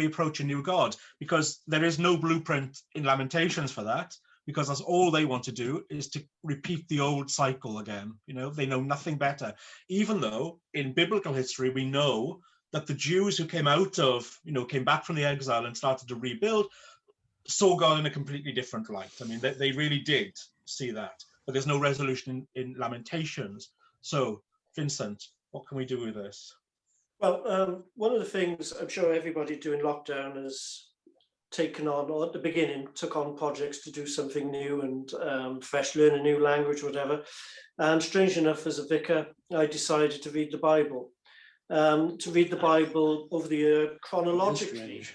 approach a new God? Because there is no blueprint in Lamentations for that, because that's all they want to do is to repeat the old cycle again. You know, they know nothing better. Even though in biblical history we know that the Jews who came back from the exile and started to rebuild, saw God in a completely different light. I mean, they really did see that, but there's no resolution in Lamentations. So, Vincent, what can we do with this? Well, one of the things I'm sure everybody during lockdown has taken on, or at the beginning, took on projects to do something new and fresh, learn a new language, whatever. And strange enough, as a vicar, I decided to read the Bible. To read the Bible over the year chronologically,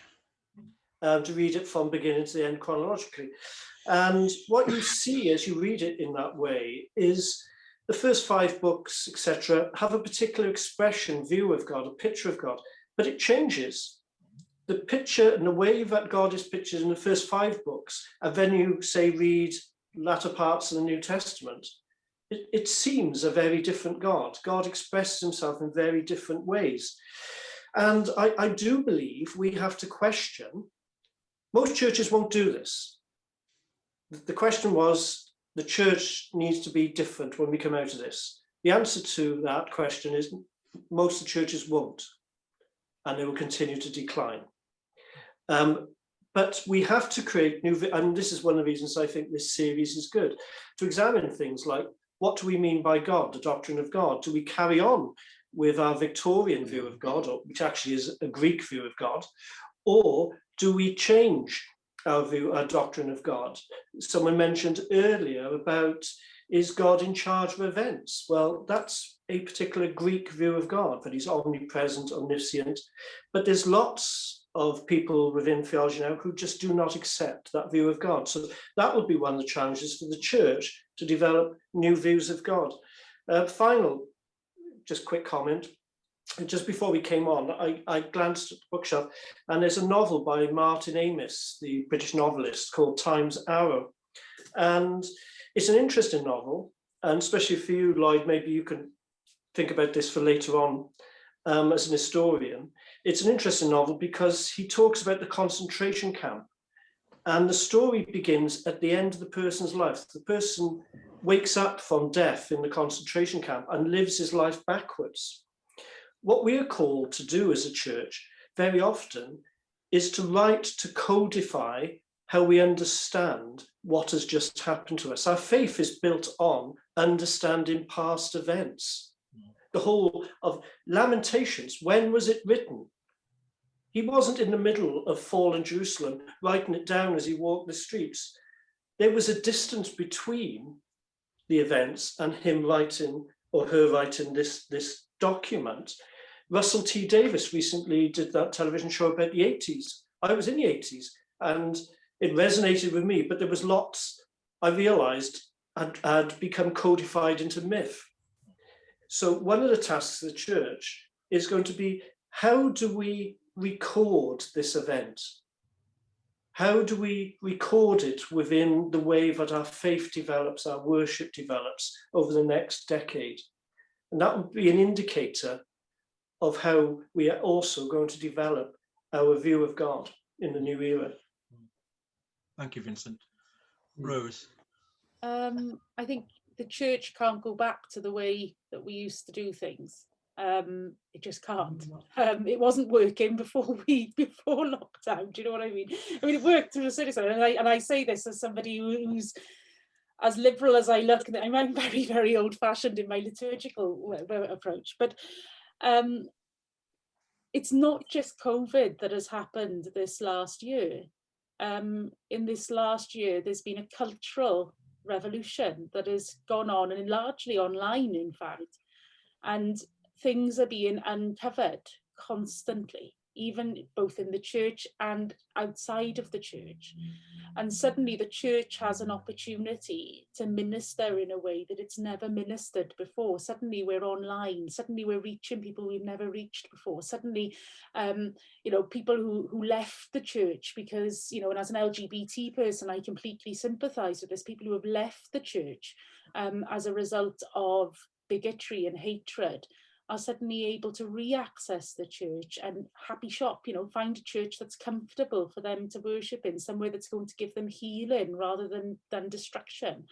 to read it from beginning to the end chronologically. And what you see as you read it in that way is the first 5 books, etc., have a particular expression, view of God, a picture of God, but it changes. The picture and the way that God is pictured in the first 5 books, and then you say read latter parts of the New Testament, it seems a very different God. God expresses himself in very different ways. And I do believe we have to question. Most churches won't do this. The question was, the church needs to be different when we come out of this. The answer to that question is most of the churches won't, and they will continue to decline. But we have to create new, and this is one of the reasons I think this series is good, to examine things like, what do we mean by God, the doctrine of God? Do we carry on with our Victorian view of God, which actually is a Greek view of God, or do we change our view, our doctrine of God? Someone mentioned earlier about, is God in charge of events? Well, that's a particular Greek view of God, that he's omnipresent, omniscient, but there's lots of people within theology now who just do not accept that view of God. So that would be one of the challenges for the church, to develop new views of God. Final, just quick comment. Just before we came on, I glanced at the bookshelf, and there's a novel by Martin Amis, the British novelist, called Time's Arrow. And it's an interesting novel, and especially for you, Lloyd, maybe you can think about this for later on as an historian. It's an interesting novel because he talks about the concentration camp. And the story begins at the end of the person's life. The person wakes up from death in the concentration camp and lives his life backwards. What we are called to do as a church very often is to write, to codify how we understand what has just happened to us. Our faith is built on understanding past events. the whole of Lamentations, when was it written? He wasn't in the middle of fallen Jerusalem, writing it down as he walked the streets. There was a distance between the events and him writing, or her writing, this document. Russell T Davies recently did that television show about the 80s. I was in the 80s and it resonated with me, but there was lots I realized had become codified into myth. So one of the tasks of the church is going to be, how do we record this event? How do we record it within the way that our faith develops, our worship develops over the next decade? And that would be an indicator of how we are also going to develop our view of God in the new era. Thank you, Vincent. Rose. I think the church can't go back to the way that we used to do things. It just can't. It wasn't working before lockdown. Do you know what I mean? I mean, it worked to a certain extent, and I say this as somebody who's as liberal as I look. I'm very, very old-fashioned in my liturgical approach, but it's not just COVID that has happened this last year. In this last year, there's been a cultural revolution that has gone on, and largely online, in fact, and things are being uncovered constantly, even both in the church and outside of the church. And suddenly the church has an opportunity to minister in a way that it's never ministered before. Suddenly we're online, suddenly we're reaching people we've never reached before. Suddenly, you know, people who left the church because, you know, and as an LGBT person, I completely sympathize with this, people who have left the church as a result of bigotry and hatred are suddenly able to re-access the church and happy shop, you know, find a church that's comfortable for them to worship in, somewhere that's going to give them healing rather than destruction.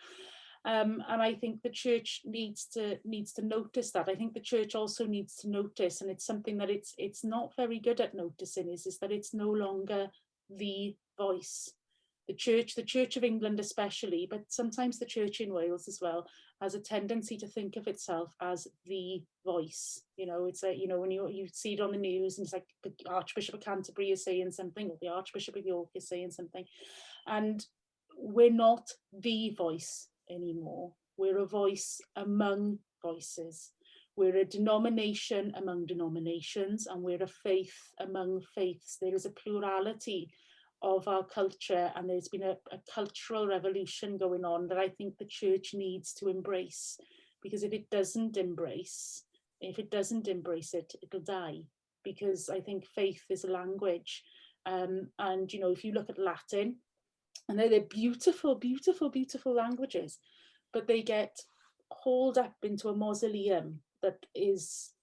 And I think the church needs to notice that. I think the church also needs to notice, and it's something that it's not very good at noticing, is that it's no longer the voice. The Church of England especially, but sometimes the church in Wales as well, has a tendency to think of itself as the voice. You know, it's a, you know, when you see it on the news and it's like the Archbishop of Canterbury is saying something, or the Archbishop of York is saying something, and we're not the voice anymore. We're a voice among voices. We're a denomination among denominations, and we're a faith among faiths. There is a plurality of our culture, and there's been a cultural revolution going on that I think the church needs to embrace, because if it doesn't embrace it, it'll die. Because I think faith is a language, and you know, if you look at Latin, and they're beautiful, beautiful, beautiful languages, but they get hauled up into a mausoleum that is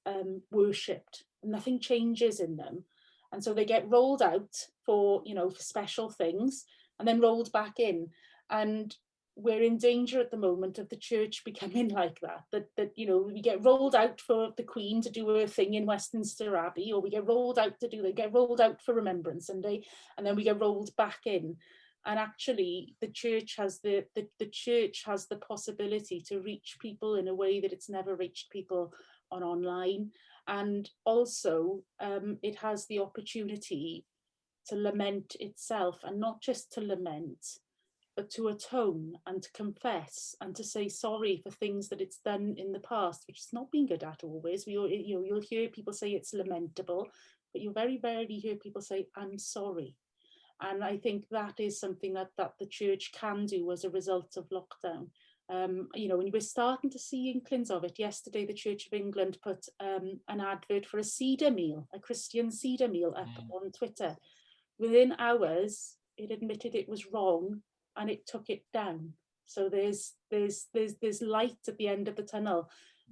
worshipped. Nothing changes in them. And so they get rolled out for, you know, for special things, and then rolled back in. And we're in danger at the moment of the church becoming like that, you know, we get rolled out for the Queen to do her thing in Westminster Abbey, or we get rolled out for Remembrance Sunday, and then we get rolled back in. And actually the church has the church has the possibility to reach people in a way that it's never reached people online. And also it has the opportunity to lament itself, and not just to lament, but to atone and to confess and to say sorry for things that it's done in the past, which it's not been good at always. You'll hear people say it's lamentable, but you'll very rarely hear people say, I'm sorry. And I think that is something that the church can do as a result of lockdown. You know, when we're starting to see inklings of it. Yesterday, the Church of England put an advert for a Seder meal, a Christian Seder meal, up on Twitter. Within hours, it admitted it was wrong and it took it down. So there's light at the end of the tunnel,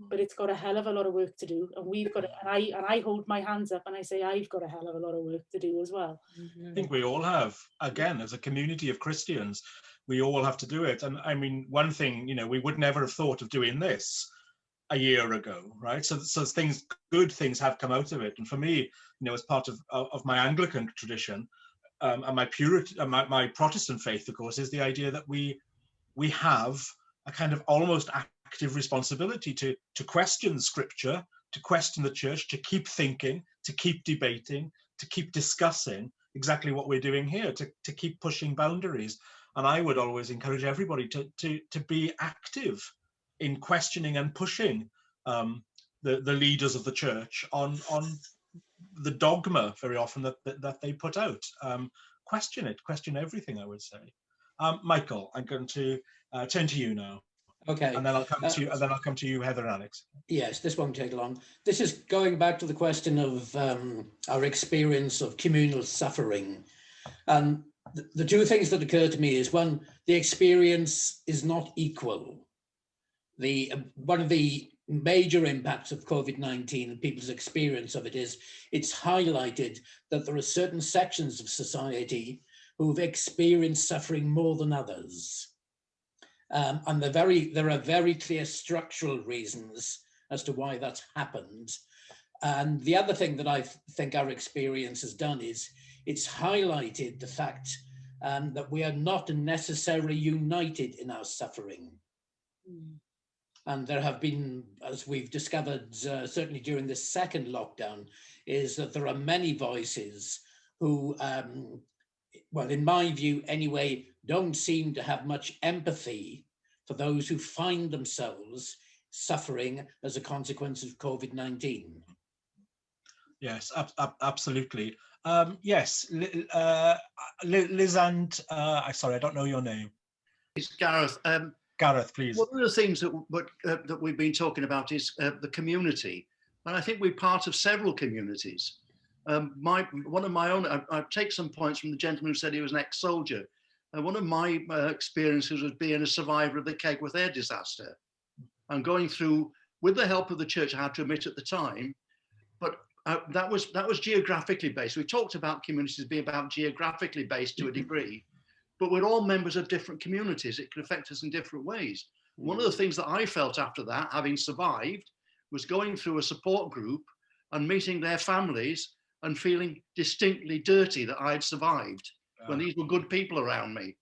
but it's got a hell of a lot of work to do, and we've got. And I hold my hands up and I say I've got a hell of a lot of work to do as well. I think we all have. Again, as a community of Christians, we all have to do it. And I mean, one thing, you know, we would never have thought of doing this a year ago, right? So good things have come out of it. And for me, you know, as part of my Anglican tradition and my my Protestant faith, of course, is the idea that we have a kind of almost active responsibility to question scripture, to question the church, to keep thinking, to keep debating, to keep discussing exactly what we're doing here, to keep pushing boundaries. And I would always encourage everybody to be active in questioning and pushing the leaders of the church on the dogma very often that they put out. Question it, question everything, I would say. Michael, I'm going to turn to you now. Okay. And then I'll come to you, and then I'll come to you, Heather and Alex. Yes, this won't take long. This is going back to the question of our experience of communal suffering. And the two things that occur to me is, one, the experience is not equal. One of the major impacts of COVID-19 and people's experience of it is it's highlighted that there are certain sections of society who've experienced suffering more than others. And there are very clear structural reasons as to why that's happened. And the other thing that I think our experience has done is it's highlighted the fact that we are not necessarily united in our suffering. And there have been, as we've discovered, certainly during this second lockdown, is that there are many voices who, well, in my view anyway, don't seem to have much empathy for those who find themselves suffering as a consequence of COVID-19. Yes, absolutely. Yes, Liz and, sorry, I don't know your name. It's Gareth. Gareth, please. One of the things that we've been talking about is the community. And I think we're part of several communities. One of my own, I take some points from the gentleman who said he was an ex-soldier. One of my experiences was being a survivor of the Kegworth air disaster and going through, with the help of the church, I had to admit at the time, but that was geographically based. We talked about communities being about geographically based to a degree, but we're all members of different communities. It can affect us in different ways. One of the things that I felt after that, having survived, was going through a support group and meeting their families and feeling distinctly dirty that I had survived when these were good people around me.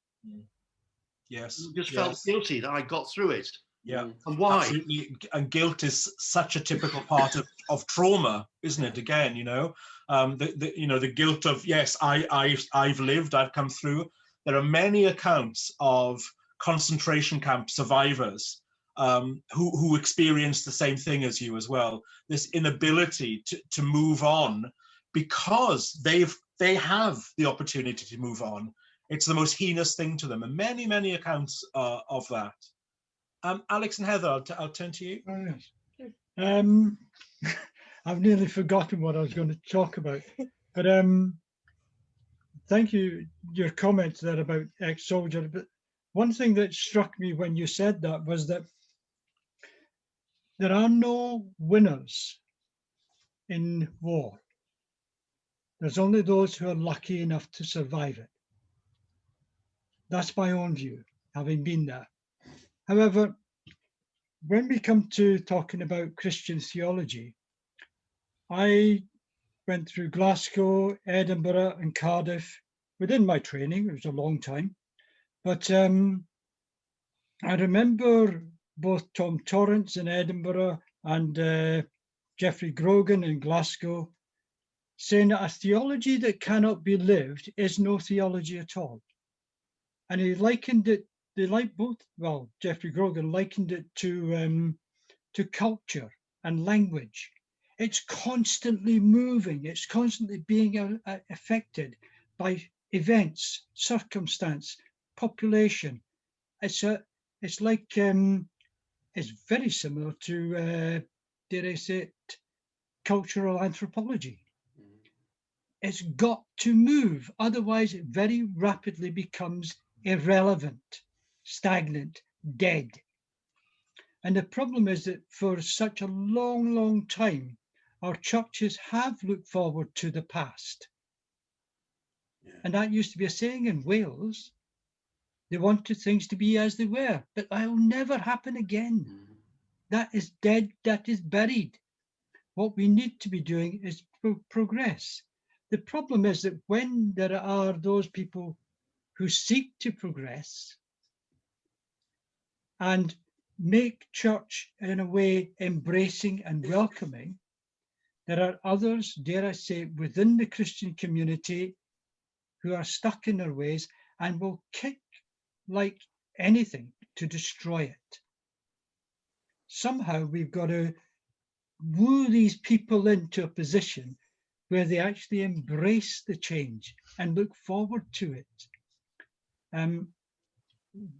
Yes. Just felt guilty that I got through it. Yeah. And why? Absolutely. And guilt is such a typical part of trauma, isn't it? Again, you know, the guilt of, yes, I've lived, I've come through. There are many accounts of concentration camp survivors who experienced the same thing as you as well. This inability to move on because they have the opportunity to move on. It's the most heinous thing to them, and many accounts of that. Alex and Heather, I'll turn to you. Oh, yes. I've nearly forgotten what I was going to talk about, but thank you, your comments there about ex-soldier. But one thing that struck me when you said that was that there are no winners in war. There's only those who are lucky enough to survive it. That's my own view, having been there. However, when we come to talking about Christian theology, I went through Glasgow, Edinburgh and Cardiff within my training. It was a long time. But I remember both Tom Torrance in Edinburgh and Geoffrey Grogan in Glasgow saying that a theology that cannot be lived is no theology at all. And he likened it, they like both, well, Geoffrey Grogan likened it to culture and language. It's constantly moving, it's constantly being affected by events, circumstance, population. It's very similar to, dare I say it, cultural anthropology. It's got to move, otherwise it very rapidly becomes irrelevant, stagnant, dead. And the problem is that for such a long time, our churches have looked forward to the past. Yeah. And that used to be a saying in Wales. They wanted things to be as they were, but that will never happen again. Mm-hmm. That is dead, that is buried. What we need to be doing is progress. The problem is that when there are those people who seek to progress and make church in a way embracing and welcoming, there are others, dare I say, within the Christian community who are stuck in their ways and will kick like anything to destroy it. Somehow we've got to woo these people into a position where they actually embrace the change and look forward to it.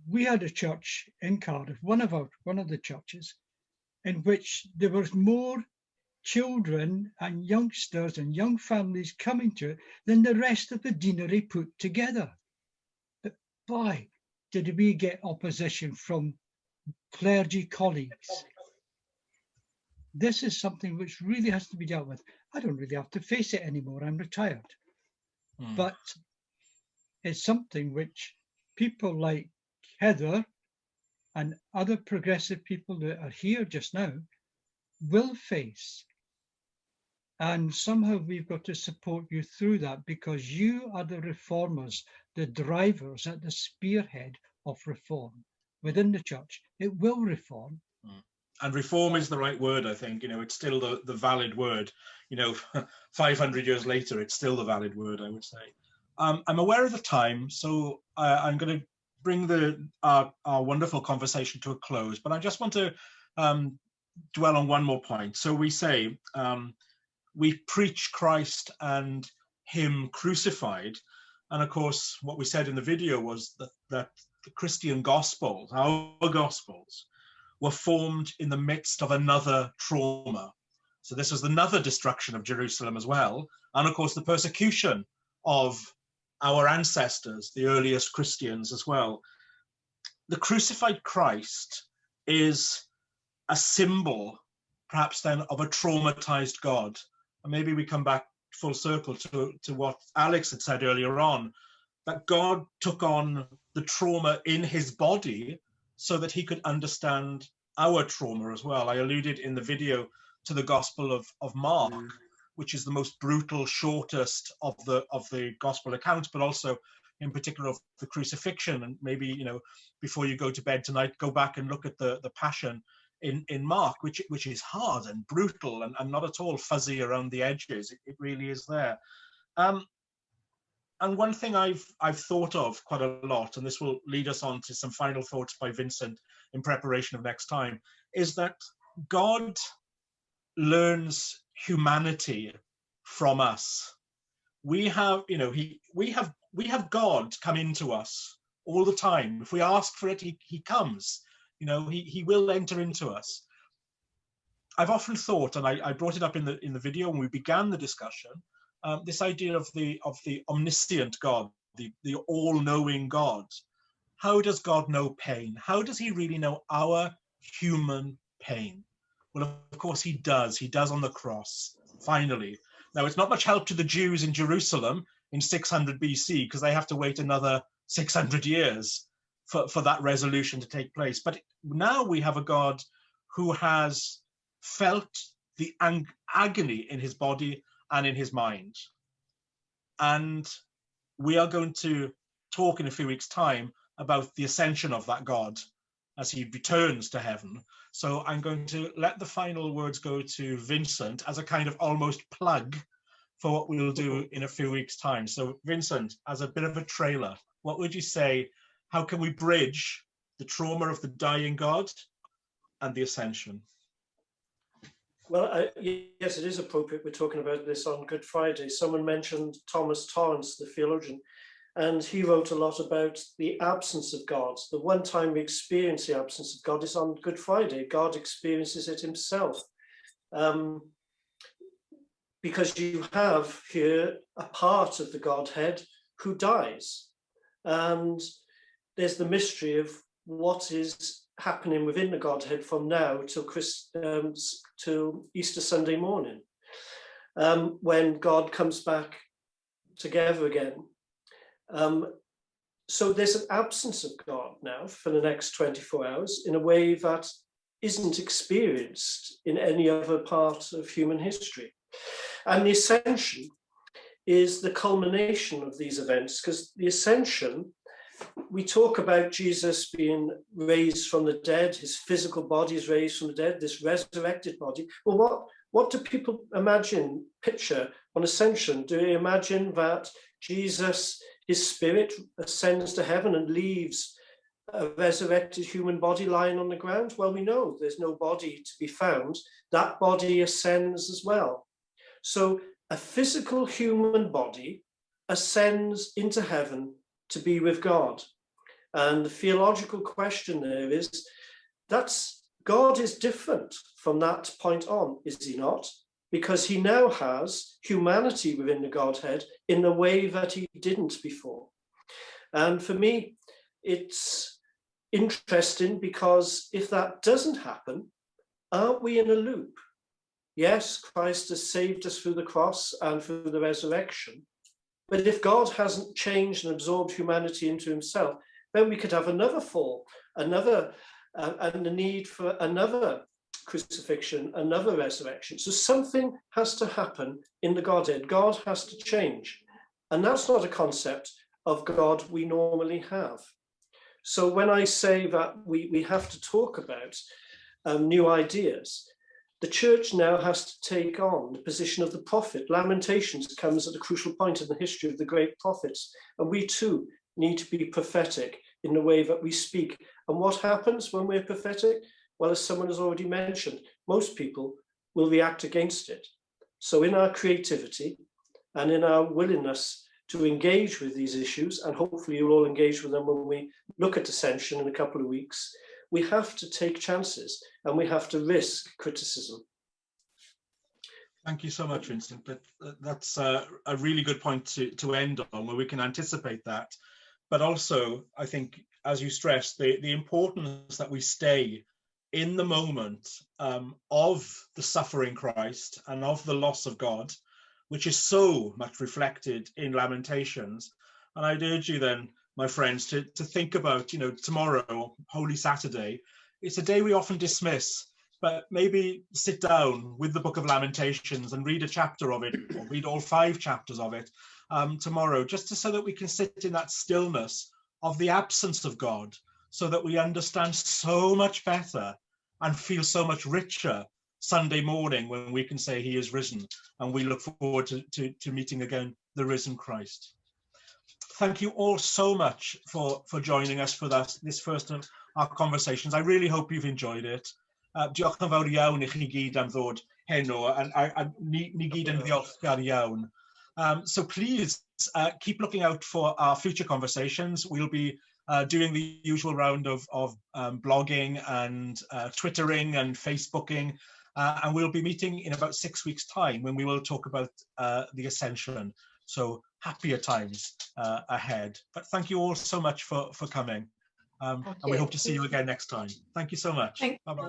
We had a church in Cardiff, one of the churches, in which there was more children and youngsters and young families coming to it than the rest of the deanery put together. But boy, did we get opposition from clergy colleagues. This is something which really has to be dealt with. I don't really have to face it anymore. I'm retired. But it's something which people like Heather and other progressive people that are here just now will face. And somehow we've got to support you through that, because you are the reformers, the drivers at the spearhead of reform within the church. It will reform. And reform is the right word, I think. You know, it's still the valid word. You know, 500 years later, it's still the valid word, I would say. I'm aware of the time, so I'm going to bring our wonderful conversation to a close. But I just want to dwell on one more point. So we say we preach Christ and him crucified. And of course, what we said in the video was that the Christian Gospels, our Gospels, were formed in the midst of another trauma. So this was another destruction of Jerusalem as well. And of course, the persecution of our ancestors, the earliest Christians as well. The crucified Christ is a symbol, perhaps then, of a traumatized God. And maybe we come back full circle to what Alex had said earlier on, that God took on the trauma in his body so that he could understand our trauma as well. I alluded in the video to the Gospel of Mark, which is the most brutal, shortest of the Gospel accounts, but also in particular of the crucifixion. And maybe, you know, before you go to bed tonight, go back and look at the Passion in Mark, which is hard and brutal and not at all fuzzy around the edges. It really is there. And one thing I've thought of quite a lot, and this will lead us on to some final thoughts by Vincent in preparation of next time, is that God learns humanity from us. We have, you know, we have God come into us all the time. If we ask for it, he comes. You know, he will enter into us. I've often thought, and I brought it up in the video when we began the discussion, this idea of the omniscient God, the all-knowing God. How does God know pain? How does he really know our human pain? Well, of course he does. He does on the cross, finally. Now, it's not much help to the Jews in Jerusalem in 600 BC, because they have to wait another 600 years for that resolution to take place. But now we have a God who has felt the agony in his body and in his mind. And we are going to talk in a few weeks' time about the ascension of that God as he returns to heaven. So I'm going to let the final words go to Vincent as a kind of almost plug for what we'll do in a few weeks' time. So Vincent, as a bit of a trailer, what would you say? How can we bridge the trauma of the dying God and the ascension? Well, yes, it is appropriate. We're talking about this on Good Friday. Someone mentioned Thomas Torrance, the theologian, and he wrote a lot about the absence of God. The one time we experience the absence of God is on Good Friday. God experiences it himself. Because you have here a part of the Godhead who dies. And there's the mystery of what is happening within the Godhead from now till Easter Sunday morning, when God comes back together again. So there's an absence of God now for the next 24 hours in a way that isn't experienced in any other part of human history. And the ascension is the culmination of these events, because the ascension we talk about Jesus being raised from the dead, his physical body is raised from the dead, this resurrected body. Well, what do people imagine, picture on ascension? Do they imagine that Jesus, his spirit, ascends to heaven and leaves a resurrected human body lying on the ground? Well, we know there's no body to be found. That body ascends as well. So a physical human body ascends into heaven to be with God. And the theological question there is, God is different from that point on, is he not? Because he now has humanity within the Godhead in a way that he didn't before. And for me, it's interesting because if that doesn't happen, aren't we in a loop? Yes, Christ has saved us through the cross and through the resurrection. But if God hasn't changed and absorbed humanity into himself, then we could have another fall, and the need for another crucifixion, another resurrection. So something has to happen in the Godhead. God has to change. And that's not a concept of God we normally have. So when I say that we have to talk about new ideas, the church now has to take on the position of the prophet. Lamentations comes at a crucial point in the history of the great prophets. And we too need to be prophetic in the way that we speak. And what happens when we're prophetic? Well, as someone has already mentioned, most people will react against it. So in our creativity and in our willingness to engage with these issues, and hopefully you'll all engage with them when we look at Ascension in a couple of weeks, we have to take chances and we have to risk criticism. Thank you so much, Vincent. But that's a really good point to end on, where we can anticipate that. But also, I think, as you stressed, the importance that we stay in the moment of the suffering Christ and of the loss of God, which is so much reflected in Lamentations. And I'd urge you then, my friends, to think about, tomorrow, Holy Saturday. It's a day we often dismiss, but maybe sit down with the book of Lamentations and read a chapter of it, or read all 5 chapters of it tomorrow, just so that we can sit in that stillness of the absence of God, so that we understand so much better and feel so much richer Sunday morning when we can say he is risen, and we look forward to meeting again the risen Christ. Thank you all so much for joining us for this first of our conversations. I really hope you've enjoyed it. Diolch yn fawr iawn I chi gyd am ddod heno, a ni gyd yn ddiolchgar iawn. So please keep looking out for our future conversations. We'll be doing the usual round of blogging and Twittering and Facebooking, and we'll be meeting in about 6 weeks' time when we will talk about the Ascension. So happier times ahead. But thank you all so much for coming. And we hope to see you again next time. Thank you so much. Bye-bye.